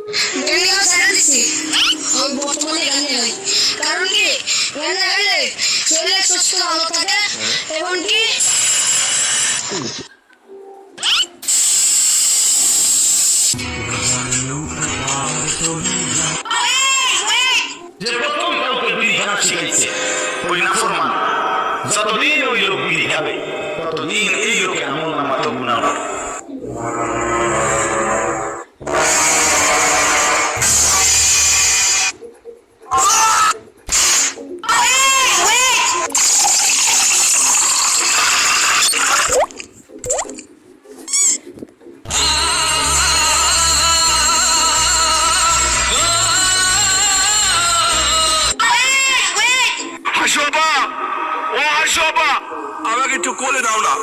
গান গাওয়া ছেড়ে দিচ্ছি। আমি বর্তমানে গান গাই, কারণ কি গান গাইলে শরীরের স্বাস্থ্য ভালো থাকে এবং কি যে প্রথম কাউকে বিড়ি ধরা শিখাইছে ওই নাফরমান, যতদিন ওই লোক বিড়ি খাবে ততদিন এই লোকের আমল নামা তো গুনাহ হবে। আমাকে একটু কোলে দাও না।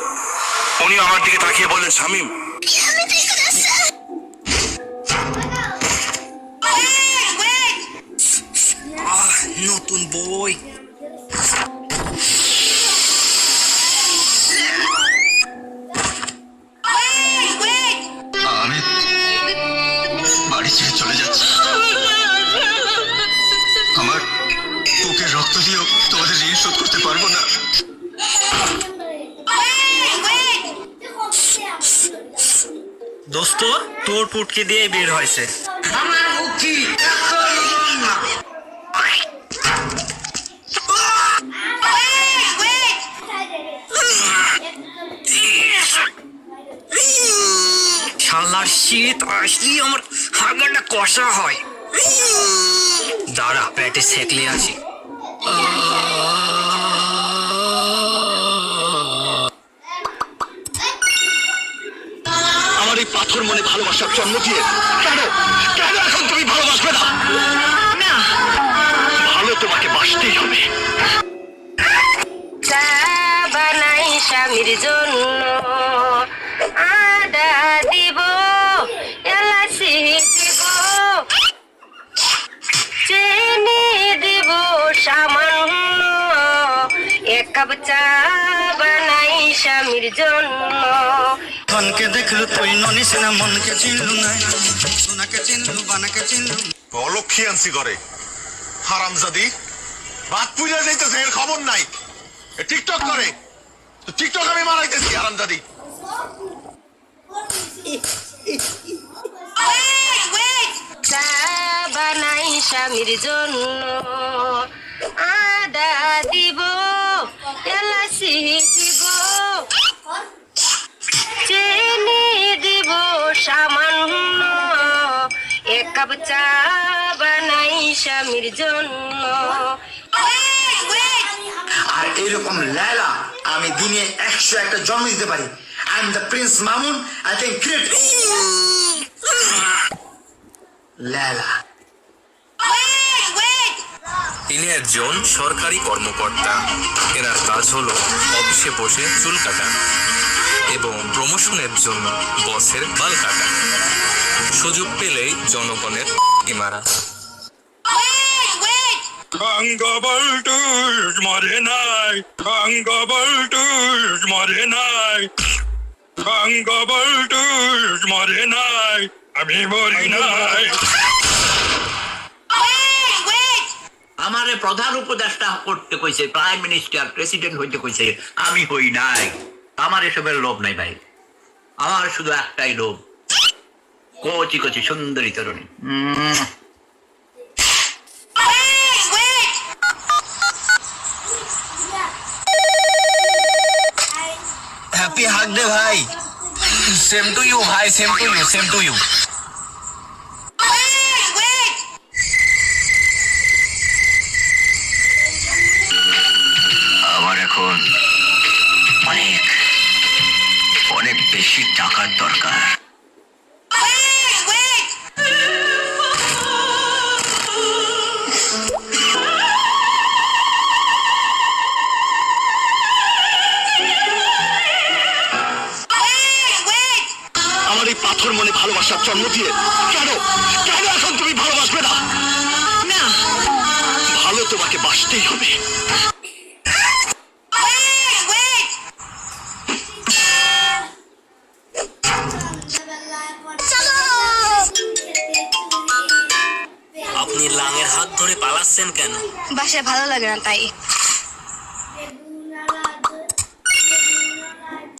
উনি আমার দিকে তাকিয়ে বলেন, শামীম নতুন বই। আমি বাড়ি ছেড়ে চলে যাচ্ছি। আমার বুকের রক্ত দিয়েও তোমাদের ঋণ শোধ করতে পারবো না। দোস্ত, তোর পুটকি দিয়ে বের হয়েছে। আমার বুকি শালার শীত আসলেই আমার হাগাটা কষা হয়। দাঁড়া, পেটে সেকলে আছি। আমার এই পাথর মনে ভালোবাসার জন্ম দিয়ে কেন কেন এখন তুমি ভালোবাসবে না? ভালো তোমাকে বাসতেই হবে। চা বানাই স্বামীর জন্য, আদা দিব, এলাচি দিব, চিনি দিব সামান্য, এক কাপ চা বানাই স্বামীর জন্য। ধনকে দেখলু তুই ননিস না, মনকে চিনলু না, সোনাকে চিনলু বানাকে চিনলু। অলক্ষী আনছি করে হারামজাদি, ভাত পুজো যাইতেছে এর খবর নাই। টিকটক করে, টিকটক আমি মারাইতেছি হারামজাদি। চা বানাই স্বামীর জন্য, আদা দিব, এলাচি দিব, চিনি দিব সামান্য, এক কাপ চা বানাই স্বামীর জন্য। আর এরকম লেলা আমি দিনে 101টা জন্ম দিতে পারি। I am the prince Mamun, I can create লেলা। তিনি একজন সরকারি কর্মকর্তা। এনার কাজ হলো অফিসে বসে চুল কাটা এবং প্রমোশনের জন্য বসের বাল কাটা। সুযোগ পেলেই জনগণের মারা। Bangabaldus মরে নাই, Bangabaldus মরে নাই, Bangabaldus মরে নাই, আমি মরি নাই। আমারে প্রধান উপদেষ্টা করতে কইছে, প্রাইম মিনিস্টার প্রেসিডেন্ট হইতে কইছে, আমি হই নাই। আমার এসবের লোভ নাই ভাই, আমার শুধু একটাই লোভ, কচি কচি সুন্দরী তরুণী। হ্যাপি হাগ ডে ভাই। সেম টু ইউ ভাই, same to you, same to you. আমার এখন অনেক অনেক বেশি টাকার দরকার। আমার এই পাথর মনে ভালোবাসার জন্ম দিয়ে কেন কেন এখন তুমি ভালোবাসবে না? ভালো তোমাকে বাসতেই হবে। আপনি লাঙের হাত ধরে পালাচ্ছেন কেন? বাসায় ভালো লাগে না তাই।